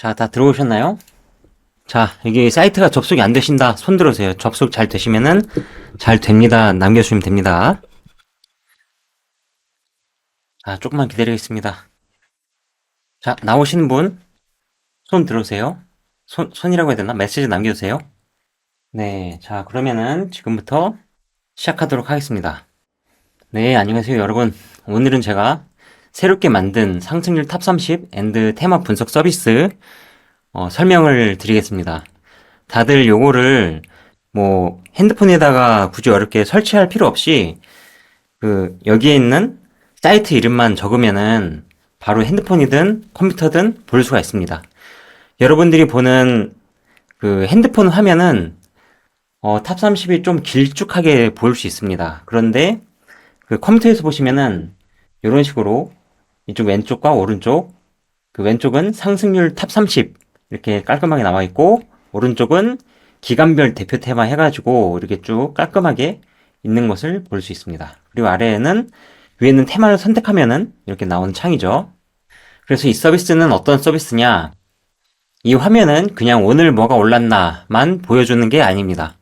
자, 다 들어오셨나요? 자, 여기 사이트가 접속이 안 되신다. 손 들어주세요. 접속 잘 되시면은 잘 됩니다. 남겨주시면 됩니다. 자, 조금만 기다리겠습니다. 자, 나오시는 분, 손 들어주세요. 손이라고 해야 되나? 메시지 남겨주세요. 네, 자, 그러면은 지금부터 시작하도록 하겠습니다. 네, 안녕하세요, 여러분. 오늘은 제가 새롭게 만든 상승률 탑 30 앤드 테마 분석 서비스 설명을 드리겠습니다. 다들 요거를 뭐 핸드폰에다가 굳이 어렵게 설치할 필요 없이 여기에 있는 사이트 이름만 적으면은 바로 핸드폰이든 컴퓨터든 볼 수가 있습니다. 여러분들이 보는 그 핸드폰 화면은 탑 30이 좀 길쭉하게 보일 수 있습니다. 그런데 그 컴퓨터에서 보시면은 이런 식으로 이쪽 왼쪽과 오른쪽, 그 왼쪽은 상승률 탑 30 이렇게 깔끔하게 나와 있고, 오른쪽은 기간별 대표 테마 해가지고 이렇게 쭉 깔끔하게 있는 것을 볼 수 있습니다. 그리고 아래에는 위에는 테마를 선택하면은 이렇게 나오는 창이죠. 그래서 이 서비스는 어떤 서비스냐? 이 화면은 그냥 오늘 뭐가 올랐나만 보여주는 게 아닙니다.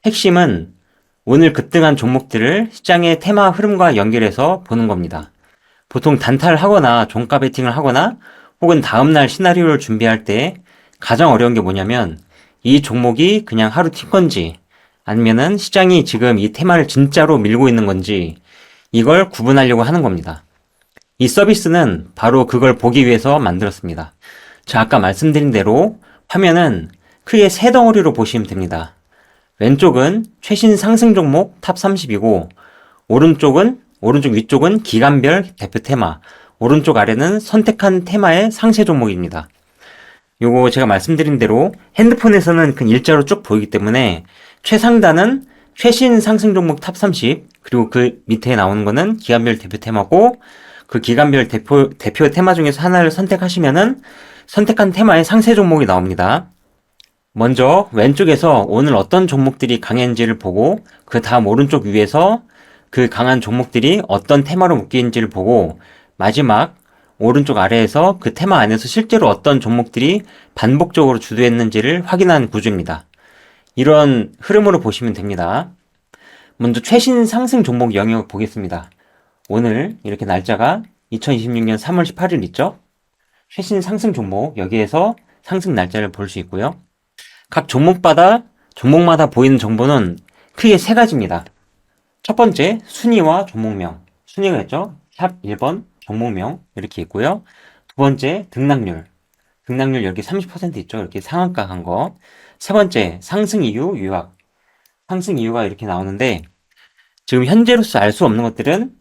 핵심은 오늘 급등한 종목들을 시장의 테마 흐름과 연결해서 보는 겁니다. 보통 단타를 하거나 종가 베팅을 하거나 혹은 다음날 시나리오를 준비할 때 가장 어려운 게 뭐냐면 이 종목이 그냥 하루 튄 건지 아니면은 시장이 지금 이 테마를 진짜로 밀고 있는 건지 이걸 구분하려고 하는 겁니다. 이 서비스는 바로 그걸 보기 위해서 만들었습니다. 자, 아까 말씀드린 대로 화면은 크게 세 덩어리로 보시면 됩니다. 왼쪽은 최신 상승 종목 탑 30이고 오른쪽 위쪽은 기간별 대표 테마, 오른쪽 아래는 선택한 테마의 상세 종목입니다. 요거 제가 말씀드린 대로 핸드폰에서는 그냥 일자로 쭉 보이기 때문에 최상단은 최신 상승 종목 탑 30, 그리고 그 밑에 나오는 거는 기간별 대표 테마고, 그 기간별 대표 테마 중에서 하나를 선택하시면은 선택한 테마의 상세 종목이 나옵니다. 먼저 왼쪽에서 오늘 어떤 종목들이 강했는지를 보고, 그 다음 오른쪽 위에서 그 강한 종목들이 어떤 테마로 묶이는지를 보고, 마지막 오른쪽 아래에서 그 테마 안에서 실제로 어떤 종목들이 반복적으로 주도했는지를 확인한 구조입니다. 이런 흐름으로 보시면 됩니다. 먼저 최신 상승 종목 영역 보겠습니다. 오늘 이렇게 날짜가 2026년 3월 18일 있죠? 최신 상승 종목, 여기에서 상승 날짜를 볼 수 있고요. 각 종목마다 보이는 정보는 크게 세 가지입니다. 첫 번째, 순위와 종목명. 순위가 있죠? 샵 1번, 종목명 이렇게 있고요. 두 번째, 등락률 여기 30% 있죠? 이렇게 상한가 간 거. 세 번째, 상승 이유, 유학. 상승 이유가 이렇게 나오는데, 지금 현재로서 알 수 없는 것들은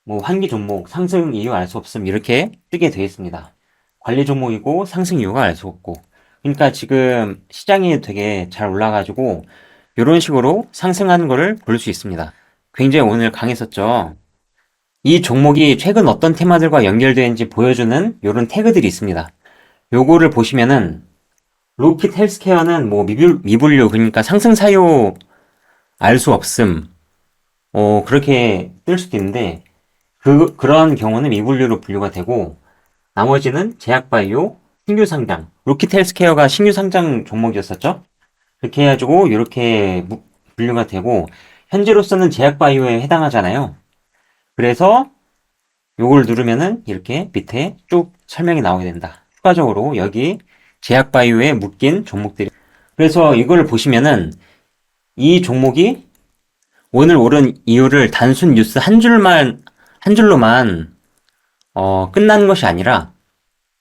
뭐 환기 종목, 상승 이유 알 수 없음 이렇게 뜨게 되어 있습니다. 관리 종목이고 상승 이유가 알 수 없고. 그러니까 지금 시장이 되게 잘 올라가지고 이런 식으로 상승하는 거를 볼 수 있습니다. 굉장히 오늘 강했었죠. 이 종목이 최근 어떤 테마들과 연결되는지 보여주는 이런 태그들이 있습니다. 요거를 보시면은 로킷 헬스케어는 뭐 미분류, 그러니까 상승 사유 알 수 없음, 그렇게 뜰 수도 있는데 그런 경우는 미분류로 분류가 되고, 나머지는 제약바이오 신규 상장, 로킷 헬스케어가 신규 상장 종목이었었죠. 그렇게 해가지고 이렇게 분류가 되고, 현재로서는 제약바이오에 해당하잖아요. 그래서 요걸 누르면은 이렇게 밑에 쭉 설명이 나오게 된다. 추가적으로 여기 제약바이오에 묶인 종목들이. 그래서 이걸 보시면은 이 종목이 오늘 오른 이유를 단순 뉴스 한 줄로만 끝나는 것이 아니라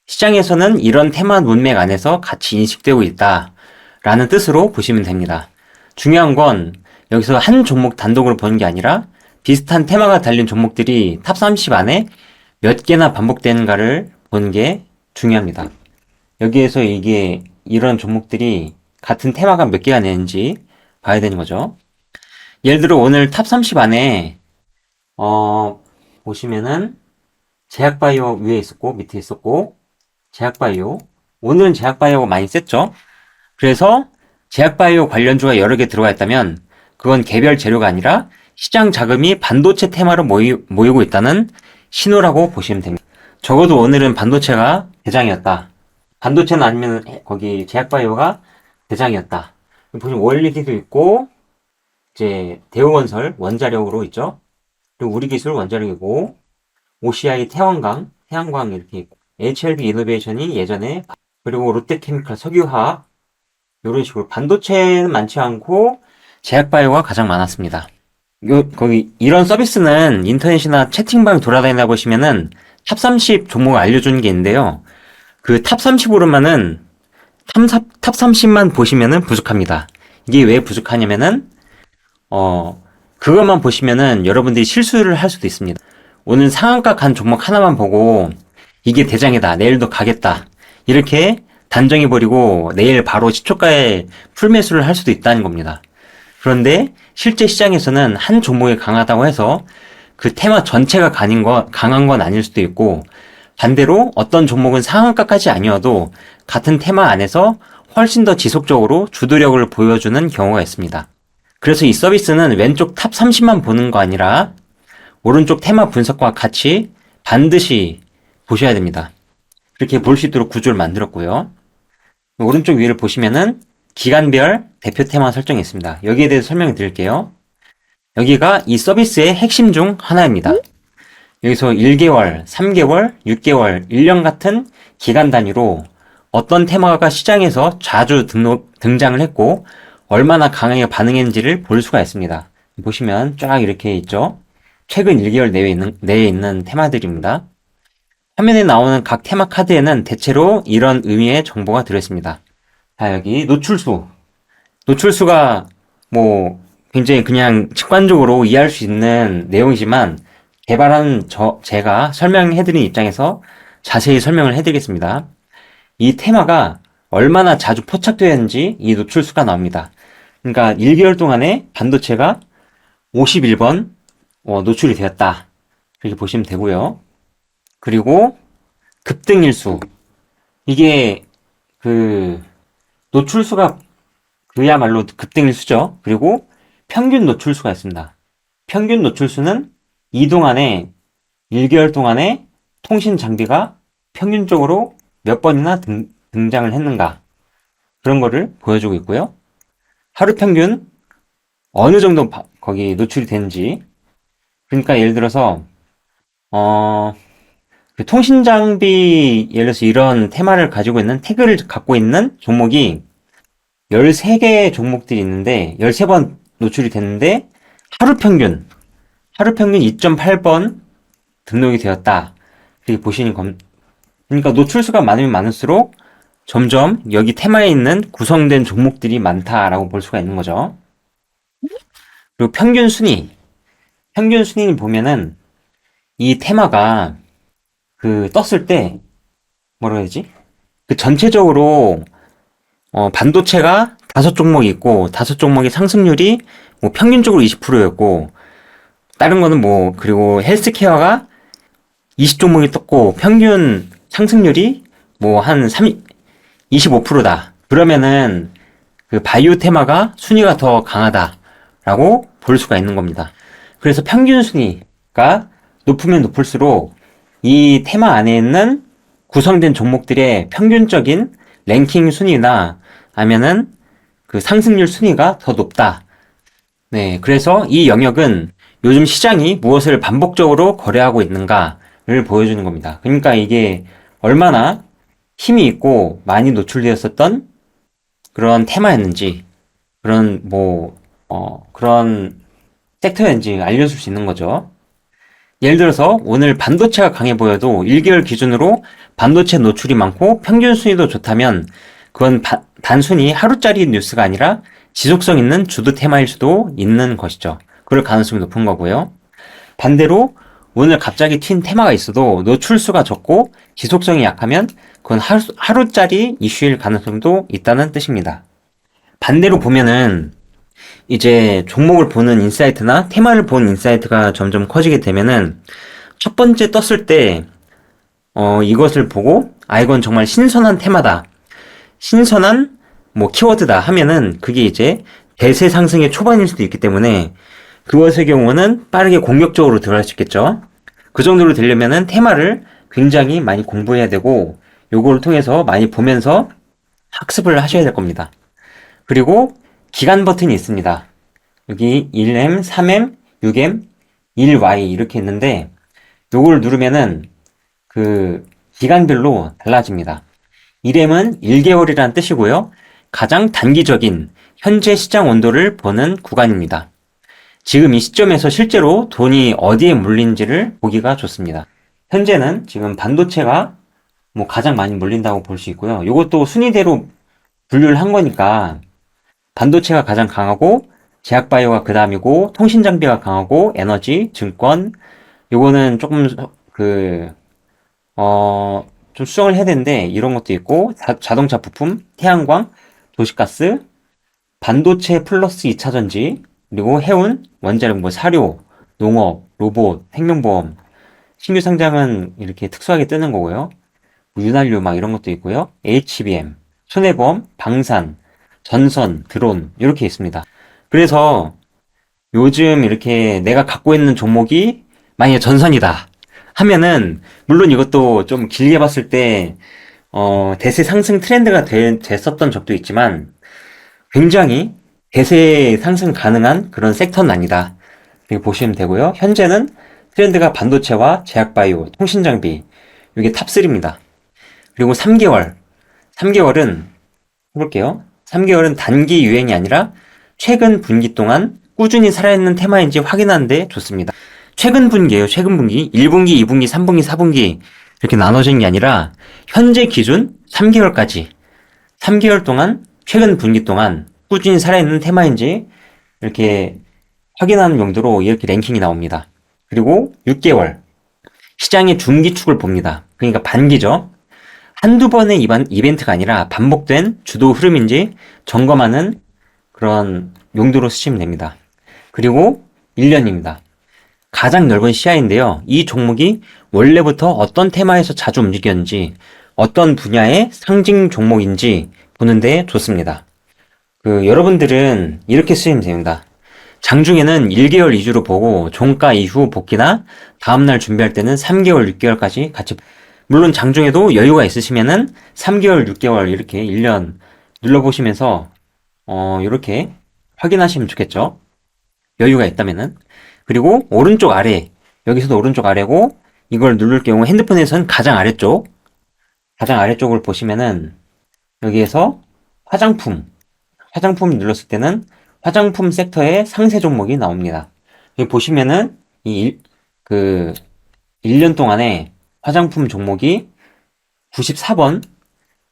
시장에서는 이런 테마 문맥 안에서 같이 인식되고 있다라는 뜻으로 보시면 됩니다. 중요한 건 여기서 한 종목 단독으로 보는 게 아니라 비슷한 테마가 달린 종목들이 탑 30 안에 몇 개나 반복되는가를 보는 게 중요합니다. 여기에서 이게 이런 종목들이 같은 테마가 몇 개가 되는지 봐야 되는 거죠. 예를 들어 오늘 탑 30 안에 보시면은 제약바이오 위에 있었고 밑에 있었고, 제약바이오, 오늘은 제약바이오가 많이 셌죠. 그래서 제약바이오 관련주가 여러 개 들어가 있다면 그건 개별 재료가 아니라 시장 자금이 반도체 테마로 모이고 있다는 신호라고 보시면 됩니다. 적어도 오늘은 반도체가 대장이었다. 반도체는 아니면 거기 제약바이오가 대장이었다. 보시면 OLED도 있고, 이제 대우건설 원자력으로 있죠. 그리고 우리기술 원자력이고, OCI 태양광 이렇게 있고, HLB 이노베이션이 예전에, 그리고 롯데케미칼 석유화학, 이런 식으로 반도체는 많지 않고, 제약바이오가 가장 많았습니다. 거기, 이런 서비스는 인터넷이나 채팅방에 돌아다니다 보시면은 탑 30 종목을 알려주는 게 있는데요. 그 탑 30으로만은 탑 30만 보시면은 부족합니다. 이게 왜 부족하냐면은, 그것만 보시면은 여러분들이 실수를 할 수도 있습니다. 오늘 상한가 간 종목 하나만 보고, 이게 대장이다. 내일도 가겠다. 이렇게 단정해버리고, 내일 바로 시초가에 풀매수를 할 수도 있다는 겁니다. 그런데 실제 시장에서는 한 종목이 강하다고 해서 그 테마 전체가 강한 건 아닐 수도 있고, 반대로 어떤 종목은 상한가까지 아니어도 같은 테마 안에서 훨씬 더 지속적으로 주도력을 보여주는 경우가 있습니다. 그래서 이 서비스는 왼쪽 탑 30만 보는 거 아니라 오른쪽 테마 분석과 같이 반드시 보셔야 됩니다. 그렇게 볼 수 있도록 구조를 만들었고요. 오른쪽 위를 보시면은 기간별 대표 테마 설정이 있습니다. 여기에 대해서 설명을 드릴게요. 여기가 이 서비스의 핵심 중 하나입니다. 여기서 1개월, 3개월, 6개월, 1년 같은 기간 단위로 어떤 테마가 시장에서 자주 등장을 했고 얼마나 강하게 반응했는지를 볼 수가 있습니다. 보시면 쫙 이렇게 있죠. 최근 1개월 내에 있는 테마들입니다. 화면에 나오는 각 테마 카드에는 대체로 이런 의미의 정보가 들어있습니다. 자, 여기 노출수가 뭐 굉장히 그냥 직관적으로 이해할 수 있는 내용이지만 개발한 제가 설명해드린 입장에서 자세히 설명을 해드리겠습니다. 이 테마가 얼마나 자주 포착되었는지 이 노출수가 나옵니다. 그러니까 1개월 동안에 반도체가 51번 노출이 되었다. 이렇게 보시면 되고요. 그리고 급등일수. 이게 그 노출수가 그야말로 급등일수죠. 그리고 평균 노출수가 있습니다. 평균 노출수는 이동안에 1개월 동안에 통신 장비가 평균적으로 몇 번이나 등장을 했는가 그런 거를 보여주고 있고요. 하루 평균 어느 정도 거기 노출이 되는지 그러니까 예를 들어서 그 통신 장비 예를 들어서 이런 테마를 가지고 있는 태그를 갖고 있는 종목이 13개의 종목들이 있는데 13번 노출이 됐는데 하루 평균 2.8번 등록이 되었다. 이렇게 보시는 그러니까 노출수가 많으면 많을수록 점점 여기 테마에 있는 구성된 종목들이 많다라고 볼 수가 있는 거죠. 그리고 평균 순위를 보면은 이 테마가 그 떴을 때 뭐라 해야지? 그 전체적으로 반도체가 5종목이 있고 5종목의 상승률이 뭐 평균적으로 20%였고 다른 거는 뭐 그리고 헬스케어가 20종목이 떴고 평균 상승률이 뭐 한 25%다. 그러면은 그 바이오 테마가 순위가 더 강하다라고 볼 수가 있는 겁니다. 그래서 평균 순위가 높으면 높을수록 이 테마 안에 있는 구성된 종목들의 평균적인 랭킹 순위나 아니면은 그 상승률 순위가 더 높다. 네, 그래서 이 영역은 요즘 시장이 무엇을 반복적으로 거래하고 있는가를 보여주는 겁니다. 그러니까 이게 얼마나 힘이 있고 많이 노출되었었던 그런 테마였는지, 그런 그런 섹터였는지 알려줄 수 있는 거죠. 예를 들어서 오늘 반도체가 강해 보여도 1개월 기준으로 반도체 노출이 많고 평균 순위도 좋다면 그건 단순히 하루짜리 뉴스가 아니라 지속성 있는 주도 테마일 수도 있는 것이죠. 그럴 가능성이 높은 거고요. 반대로 오늘 갑자기 튄 테마가 있어도 노출수가 적고 지속성이 약하면 그건 하루짜리 이슈일 가능성도 있다는 뜻입니다. 반대로 보면은 이제 종목을 보는 인사이트나 테마를 보는 인사이트가 점점 커지게 되면은 첫 번째 떴을 때 이것을 보고 이건 정말 신선한 테마다. 신선한 키워드다 하면은 그게 이제 대세 상승의 초반일 수도 있기 때문에 그것의 경우는 빠르게 공격적으로 들어갈 수 있겠죠. 그 정도로 되려면은 테마를 굉장히 많이 공부해야 되고 요거를 통해서 많이 보면서 학습을 하셔야 될 겁니다. 그리고 기간 버튼이 있습니다. 여기 1M, 3M, 6M, 1Y 이렇게 있는데 요걸 누르면은 그 기간별로 달라집니다. 1M은 1개월이라는 뜻이고요. 가장 단기적인 현재 시장 온도를 보는 구간입니다. 지금 이 시점에서 실제로 돈이 어디에 몰린지를 보기가 좋습니다. 현재는 지금 반도체가 뭐 가장 많이 몰린다고 볼 수 있고요. 이것도 순위대로 분류를 한 거니까 반도체가 가장 강하고 제약바이오가 그 다음이고 통신장비가 강하고 에너지, 증권 요거는 조금 좀 수정을 해야 되는데 이런 것도 있고 자동차 부품, 태양광, 도시가스, 반도체 플러스 2차전지 그리고 해운, 원자력, 뭐 사료, 농업, 로봇, 생명보험 신규 상장은 이렇게 특수하게 뜨는 거고요. 뭐 윤활유 막 이런 것도 있고요. HBM, 손해보험, 방산, 전선, 드론 이렇게 있습니다. 그래서 요즘 이렇게 내가 갖고 있는 종목이 만약에 전선이다 하면은 물론 이것도 좀 길게 봤을 때 대세 상승 트렌드가 됐었던 적도 있지만 굉장히 대세 상승 가능한 그런 섹터는 아니다. 이렇게 보시면 되고요. 현재는 트렌드가 반도체와 제약바이오, 통신장비 이게 탑3입니다. 그리고 3개월 3개월은 해볼게요. 3개월은 단기 유행이 아니라 최근 분기 동안 꾸준히 살아있는 테마인지 확인하는데 좋습니다. 최근 분기예요. 최근 분기. 1분기, 2분기, 3분기, 4분기 이렇게 나눠진 게 아니라 현재 기준 3개월까지 3개월 동안 최근 분기 동안 꾸준히 살아있는 테마인지 이렇게 확인하는 용도로 이렇게 랭킹이 나옵니다. 그리고 6개월 시장의 중기축을 봅니다. 그러니까 반기죠. 한두 번의 이벤트가 아니라 반복된 주도 흐름인지 점검하는 그런 용도로 쓰시면 됩니다. 그리고 1년입니다. 가장 넓은 시야인데요. 이 종목이 원래부터 어떤 테마에서 자주 움직였는지 어떤 분야의 상징 종목인지 보는데 좋습니다. 여러분들은 이렇게 쓰시면 됩니다. 장중에는 1개월 위주로 보고 종가 이후 복귀나 다음날 준비할 때는 3개월, 6개월까지 같이 물론 장중에도 여유가 있으시면은 3개월, 6개월 이렇게 1년 눌러보시면서 이렇게 확인하시면 좋겠죠. 여유가 있다면은. 그리고 오른쪽 아래 여기서도 오른쪽 아래고 이걸 누를 경우 핸드폰에서는 가장 아래쪽을 보시면은 여기에서 화장품 눌렀을 때는 화장품 섹터의 상세 종목이 나옵니다. 여기 보시면은 그 1년 동안에 화장품 종목이 94번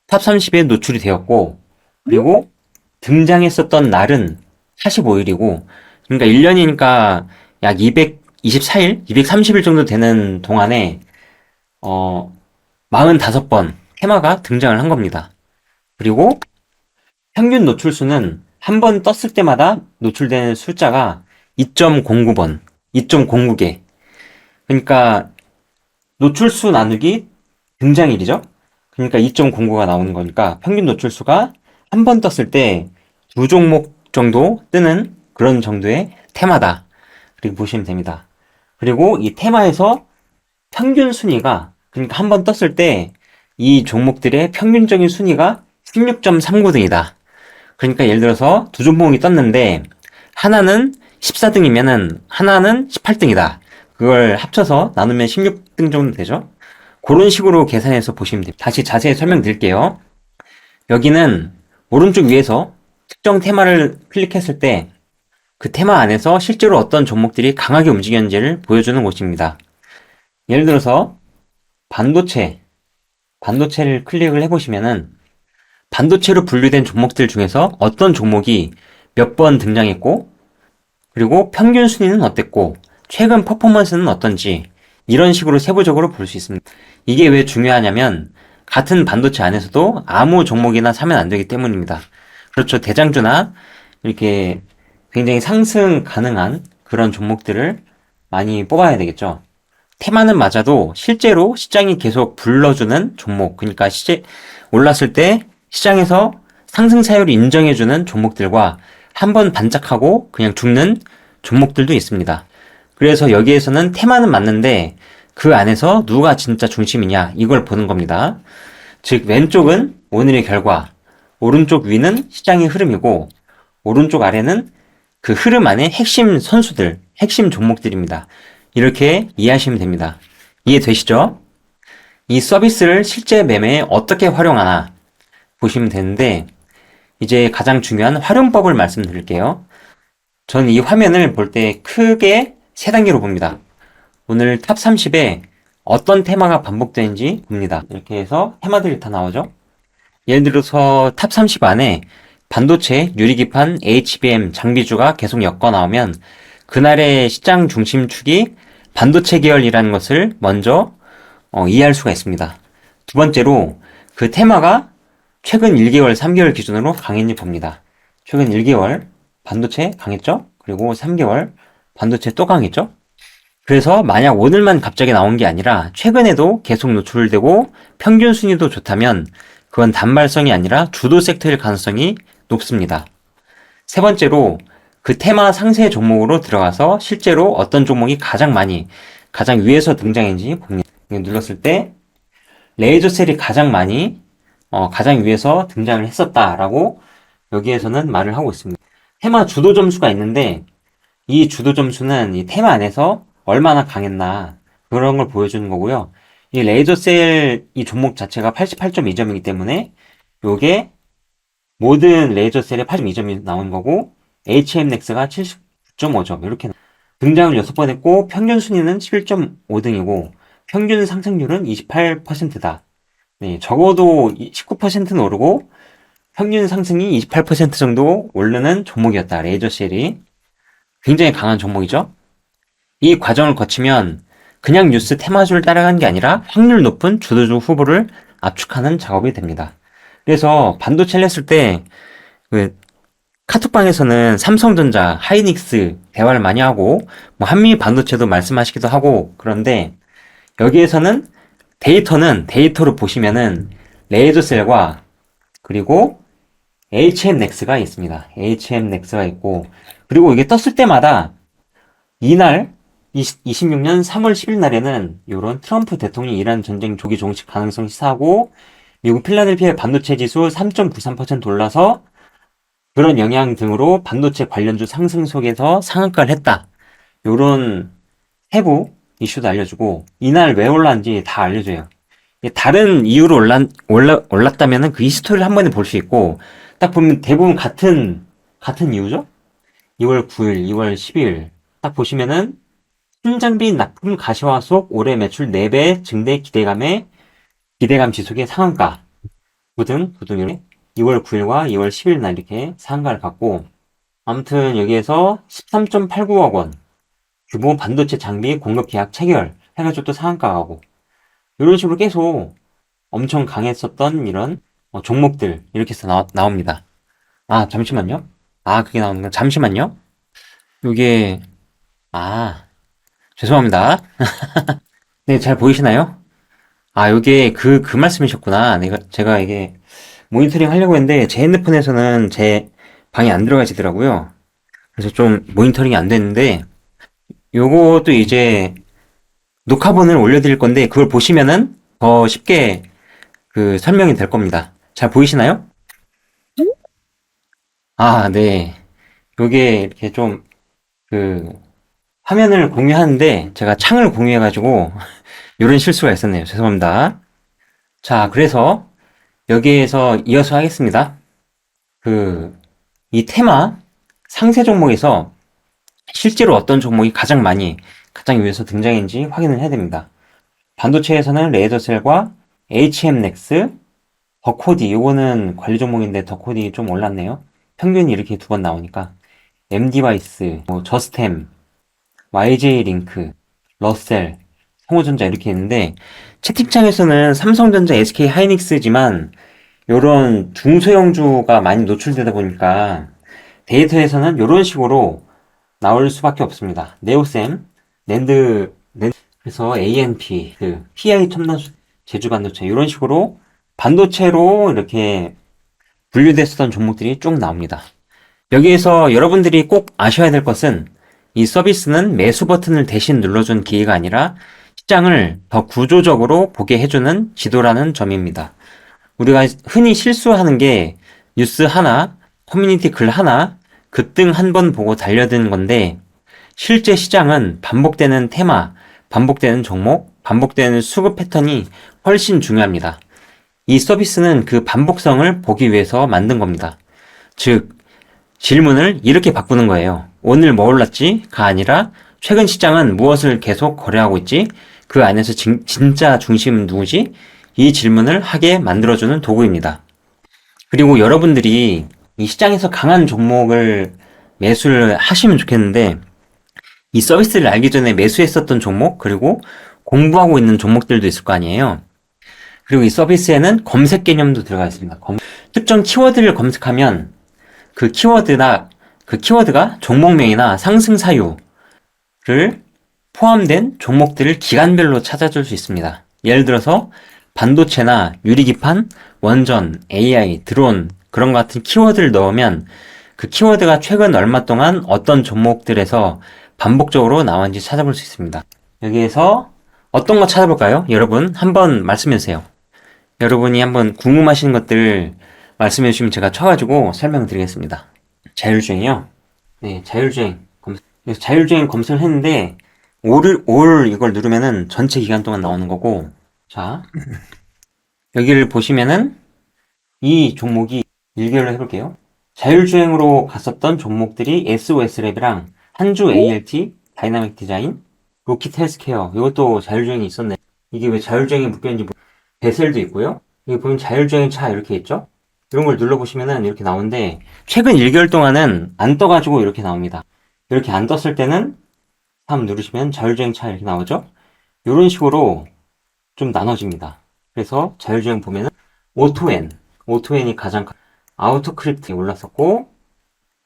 탑 30에 노출이 되었고 그리고 등장했었던 날은 45일이고 그러니까 1년이니까 약 224일, 230일 정도 되는 동안에 45번 테마가 등장을 한 겁니다. 그리고 평균 노출수는 한 번 떴을 때마다 노출되는 숫자가 2.09번, 2.09개. 그러니까 노출수 나누기 등장일이죠. 그러니까 2.09가 나오는 거니까 평균 노출수가 한 번 떴을 때 두 종목 정도 뜨는 그런 정도의 테마다. 그렇게 보시면 됩니다. 그리고 이 테마에서 평균 순위가 그러니까 한 번 떴을 때 이 종목들의 평균적인 순위가 16.39등이다. 그러니까 예를 들어서 두 종목이 떴는데 하나는 14등이면은 하나는 18등이다. 그걸 합쳐서 나누면 16등 정도 되죠. 그런 식으로 계산해서 보시면 됩니다. 다시 자세히 설명드릴게요. 여기는 오른쪽 위에서 특정 테마를 클릭했을 때 그 테마 안에서 실제로 어떤 종목들이 강하게 움직였는지를 보여주는 곳입니다. 예를 들어서 반도체를 클릭을 해보시면은 반도체로 분류된 종목들 중에서 어떤 종목이 몇 번 등장했고 그리고 평균 순위는 어땠고 최근 퍼포먼스는 어떤지 이런 식으로 세부적으로 볼 수 있습니다. 이게 왜 중요하냐면 같은 반도체 안에서도 아무 종목이나 사면 안 되기 때문입니다. 그렇죠. 대장주나 이렇게 굉장히 상승 가능한 그런 종목들을 많이 뽑아야 되겠죠. 테마는 맞아도 실제로 시장이 계속 불러주는 종목, 그러니까 올랐을 때 시장에서 상승 사유를 인정해주는 종목들과 한번 반짝하고 그냥 죽는 종목들도 있습니다. 그래서 여기에서는 테마는 맞는데 그 안에서 누가 진짜 중심이냐 이걸 보는 겁니다. 즉 왼쪽은 오늘의 결과, 오른쪽 위는 시장의 흐름이고 오른쪽 아래는 그 흐름 안에 핵심 선수들, 핵심 종목들입니다. 이렇게 이해하시면 됩니다. 이해되시죠? 이 서비스를 실제 매매에 어떻게 활용하나 보시면 되는데 이제 가장 중요한 활용법을 말씀드릴게요. 저는 이 화면을 볼 때 크게 세 단계로 봅니다. 오늘 탑 30에 어떤 테마가 반복되는지 봅니다. 이렇게 해서 테마들이 다 나오죠. 예를 들어서 탑 30 안에 반도체, 유리기판, HBM, 장비주가 계속 엮어 나오면 그날의 시장 중심축이 반도체 계열이라는 것을 먼저 이해할 수가 있습니다. 두 번째로 그 테마가 최근 1개월, 3개월 기준으로 강했는지 봅니다. 최근 1개월 반도체 강했죠? 그리고 3개월 반도체 또 강했죠? 그래서 만약 오늘만 갑자기 나온 게 아니라 최근에도 계속 노출되고 평균 순위도 좋다면 그건 단발성이 아니라 주도 섹터일 가능성이 높습니다. 세 번째로 그 테마 상세 종목으로 들어가서 실제로 어떤 종목이 가장 위에서 등장했는지 봅니다. 눌렀을 때 레이저 셀이 가장 위에서 등장을 했었다라고 여기에서는 말을 하고 있습니다. 테마 주도 점수가 있는데 이 주도 점수는 이 테마 안에서 얼마나 강했나 그런 걸 보여주는 거고요. 이 레이저셀 이 종목 자체가 88.2점이기 때문에 요게 모든 레이저셀에 82점이 나온 거고 HMX가 79.5점 이렇게 등장을 6번 했고 평균 순위는 11.5등이고 평균 상승률은 28%다. 네, 적어도 19%는 오르고 평균 상승이 28% 정도 오르는 종목이었다. 레이저셀이 굉장히 강한 종목이죠. 이 과정을 거치면 그냥 뉴스 테마주를 따라가는 게 아니라 확률 높은 주도주 후보를 압축하는 작업이 됩니다. 그래서 반도체를 했을 때 카톡방에서는 삼성전자, 하이닉스 대화를 많이 하고 뭐 한미 반도체도 말씀하시기도 하고 그런데 여기에서는 데이터로 보시면은 레이저셀과 그리고 HMNex가 있습니다. HMNex가 있고 그리고 이게 떴을 때마다 이날 26년 3월 10일 날에는 이런 트럼프 대통령이 이란 전쟁 조기 종식 가능성 시사하고 미국 필라델피아 반도체 지수 3.93% 올라서 그런 영향 등으로 반도체 관련주 상승 속에서 상한가를 했다. 이런 세부 이슈도 알려주고 이날 왜 올랐는지 다 알려줘요. 다른 이유로 올랐다면 그 히스토리를 한 번에 볼 수 있고 딱 보면 대부분 같은 이유죠. 2월 9일, 2월 10일 딱 보시면은 신장비 납품 가시화 속 올해 매출 4배 증대 기대감 지속의 상한가 부등 이렇게 2월 9일과 2월 10일 날 이렇게 상한가를 갖고 아무튼 여기에서 13.89억 원 규모 반도체 장비 공급 계약 체결 해가지고 또 상한가 가고 이런 식으로 계속 엄청 강했었던 이런 종목들 이렇게 해서 나옵니다. 아 잠시만요. 그게 나오는 건 잠시만요. 요게 죄송합니다. 네, 잘 보이시나요? 요게 그 말씀이셨구나. 제가 이게 모니터링 하려고 했는데 제 핸드폰에서는 제 방에 안 들어가지더라고요. 그래서 좀 모니터링이 안 됐는데 요것도 이제 녹화본을 올려드릴 건데 그걸 보시면은 더 쉽게 그 설명이 될 겁니다. 잘 보이시나요? 네. 요게 이렇게 좀 그 화면을 공유하는데 제가 창을 공유해가지고 이런 실수가 있었네요. 죄송합니다. 자, 그래서 여기에서 이어서 하겠습니다. 이 테마 상세 종목에서 실제로 어떤 종목이 가장 위에서 등장했는지 확인을 해야 됩니다. 반도체에서는 레이저셀과 HMNex, 더코디, 요거는 관리 종목인데 더코디 좀 올랐네요. 평균이 이렇게 두 번 나오니까 M디바이스, 저스템, YJ링크, 러셀, 성호전자 이렇게 있는데 채팅창에서는 삼성전자, SK 하이닉스지만 요런 중소형주가 많이 노출되다 보니까 데이터에서는 요런 식으로 나올 수밖에 없습니다. 네오셈, 낸드 그래서 ANP, PI 첨단 제주 반도체 이런 식으로 반도체로 이렇게 분류됐었던 종목들이 쭉 나옵니다. 여기에서 여러분들이 꼭 아셔야 될 것은 이 서비스는 매수 버튼을 대신 눌러준 기회가 아니라 시장을 더 구조적으로 보게 해주는 지도라는 점입니다. 우리가 흔히 실수하는 게 뉴스 하나, 커뮤니티 글 하나, 급등 한 번 보고 달려드는 건데 실제 시장은 반복되는 테마, 반복되는 종목, 반복되는 수급 패턴이 훨씬 중요합니다. 이 서비스는 그 반복성을 보기 위해서 만든 겁니다. 즉, 질문을 이렇게 바꾸는 거예요. 오늘 뭐 올랐지?가 아니라 최근 시장은 무엇을 계속 거래하고 있지? 그 안에서 진짜 중심은 누구지? 이 질문을 하게 만들어주는 도구입니다. 그리고 여러분들이 이 시장에서 강한 종목을 매수를 하시면 좋겠는데 이 서비스를 알기 전에 매수했었던 종목 그리고 공부하고 있는 종목들도 있을 거 아니에요. 그리고 이 서비스에는 검색 개념도 들어가 있습니다. 특정 키워드를 검색하면 그 키워드가 종목명이나 상승 사유를 포함된 종목들을 기간별로 찾아줄 수 있습니다. 예를 들어서 반도체나 유리기판, 원전, AI, 드론 그런 것 같은 키워드를 넣으면 그 키워드가 최근 얼마 동안 어떤 종목들에서 반복적으로 나왔는지 찾아볼 수 있습니다. 여기에서 어떤 거 찾아볼까요? 여러분 한번 말씀해 주세요. 여러분이 한번 궁금하신 것들 말씀해 주시면 제가 쳐가지고 설명드리겠습니다. 자율주행이요? 네, 자율주행 검색을 했는데 올 이걸 누르면은 전체 기간 동안 나오는 거고, 자 여기를 보시면은 이 종목이 1개월로 해볼게요. 자율주행으로 갔었던 종목들이 SOS랩이랑 한주 ALT, 다이나믹 디자인, 로킷 헬스케어, 이것도 자율주행이 있었네. 이게 왜 자율주행이 묶여있는지 베셀도 있고요. 여기 보면 자율주행 차 이렇게 있죠? 이런 걸 눌러보시면은 이렇게 나오는데 최근 1개월 동안은 안 떠가지고 이렇게 나옵니다. 이렇게 안 떴을 때는 한번 누르시면 자율주행 차 이렇게 나오죠? 이런 식으로 좀 나눠집니다. 그래서 자율주행 보면은 오토엔이 가장 아우토크립트에 올랐었고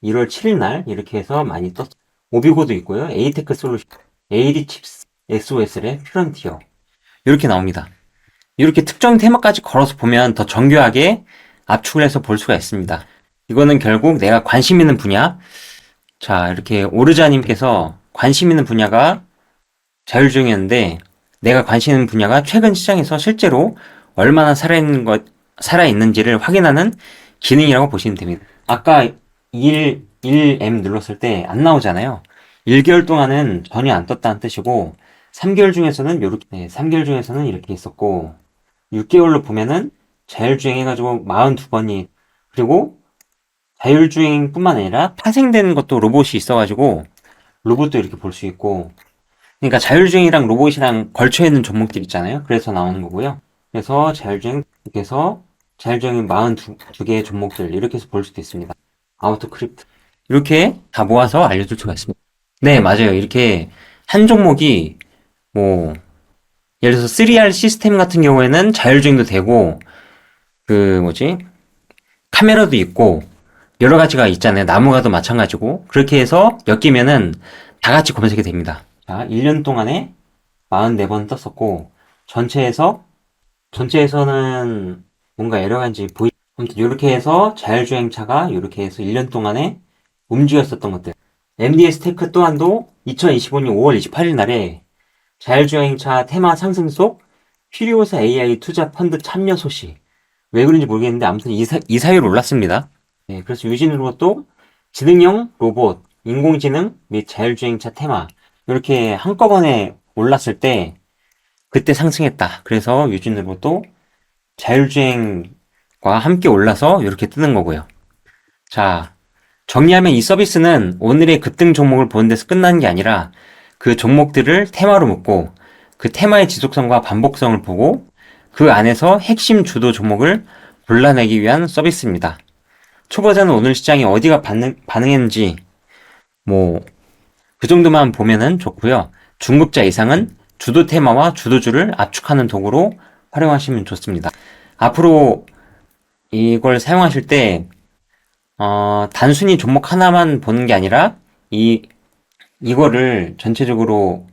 1월 7일 날 이렇게 해서 많이 떴어요. 오비고도 있고요. 에이테크 솔루션, AD칩스, SOS랩, 퓨런티어 이렇게 나옵니다. 이렇게 특정 테마까지 걸어서 보면 더 정교하게 압축을 해서 볼 수가 있습니다. 이거는 결국 내가 관심 있는 분야, 자 이렇게 오르자님께서 관심 있는 분야가 자율주행이었는데 내가 관심 있는 분야가 최근 시장에서 실제로 얼마나 살아있는지를 확인하는 기능이라고 보시면 됩니다. 아까 1M 눌렀을 때 안 나오잖아요. 1개월 동안은 전혀 안 떴다는 뜻이고 3개월 중에서는 요렇게 3개월 중에서는 이렇게 있었고 6개월로 보면은 자율주행 해가지고 42번이 그리고 자율주행뿐만 아니라 파생되는 것도 로봇이 있어가지고 로봇도 이렇게 볼 수 있고 그러니까 자율주행이랑 로봇이랑 걸쳐있는 종목들 있잖아요. 그래서 나오는 거고요. 그래서 자율주행 이렇게 해서 자율주행이 42개의 종목들 이렇게 해서 볼 수도 있습니다. 아우토크립트 이렇게 다 모아서 알려줄 수가 있습니다. 네, 맞아요. 이렇게 한 종목이 뭐 예를 들어서 3R 시스템 같은 경우에는 자율주행도 되고 그 뭐지 카메라도 있고 여러 가지가 있잖아요. 나무가도 마찬가지고 그렇게 해서 엮이면은 다 같이 검색이 됩니다. 자, 1년 동안에 44번 떴었고 전체에서는 뭔가 에러가 인지 아무튼 이렇게 해서 자율주행차가 이렇게 해서 1년 동안에 움직였었던 것들. MDS 테크 또한도 2025년 5월 28일 날에 자율주행차 테마 상승 속 퓨리오사 AI 투자 펀드 참여 소식. 왜 그런지 모르겠는데 아무튼 이 사유로 올랐습니다. 네, 그래서 유진으로 또 지능형 로봇, 인공지능 및 자율주행차 테마 이렇게 한꺼번에 올랐을 때 그때 상승했다. 그래서 유진으로 또 자율주행과 함께 올라서 이렇게 뜨는 거고요. 자, 정리하면 이 서비스는 오늘의 급등 종목을 보는 데서 끝나는 게 아니라 그 종목들을 테마로 묶고 그 테마의 지속성과 반복성을 보고 그 안에서 핵심 주도 종목을 골라내기 위한 서비스입니다. 초보자는 오늘 시장이 어디가 반응했는지 뭐 그 정도만 보면은 좋고요. 중급자 이상은 주도 테마와 주도주를 압축하는 도구로 활용하시면 좋습니다. 앞으로 이걸 사용하실 때 단순히 종목 하나만 보는 게 아니라 이거를 전체적으로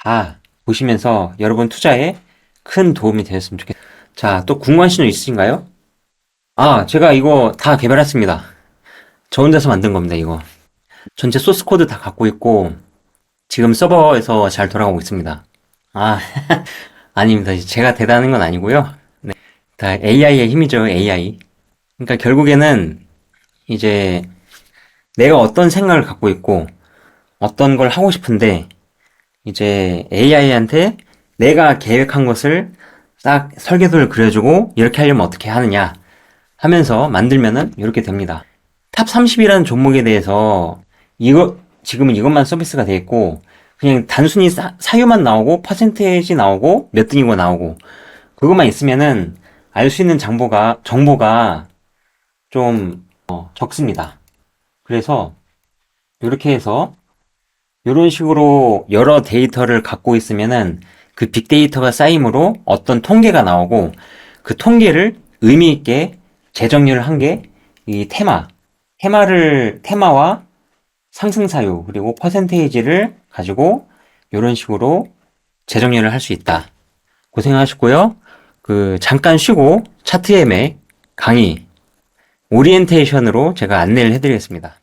다 보시면서 여러분 투자에 큰 도움이 되었으면 좋겠습니다. 자, 또 궁금하신 점 있으신가요? 아, 제가 이거 다 개발했습니다. 저 혼자서 만든 겁니다, 이거. 전체 소스 코드 다 갖고 있고 지금 서버에서 잘 돌아가고 있습니다. 아, 아닙니다. 제가 대단한 건 아니고요. 네, 다 AI의 힘이죠, AI. 그러니까 결국에는 이제 내가 어떤 생각을 갖고 있고 어떤 걸 하고 싶은데 이제 AI한테 내가 계획한 것을 딱 설계도를 그려주고 이렇게 하려면 어떻게 하느냐 하면서 만들면은 이렇게 됩니다. 탑 30이라는 종목에 대해서 지금은 이것만 서비스가 돼 있고 그냥 단순히 사유만 나오고 퍼센테이지 나오고 몇 등이고 나오고 그것만 있으면은 알 수 있는 정보가 좀 적습니다. 그래서 이렇게 해서 이런 식으로 여러 데이터를 갖고 있으면은 그 빅데이터가 쌓임으로 어떤 통계가 나오고 그 통계를 의미 있게 재정렬을 한 게 이 테마와 상승사유 그리고 퍼센테이지를 가지고 이런 식으로 재정렬을 할 수 있다. 고생하셨고요. 잠깐 쉬고 차트 매매 강의 오리엔테이션으로 제가 안내를 해드리겠습니다.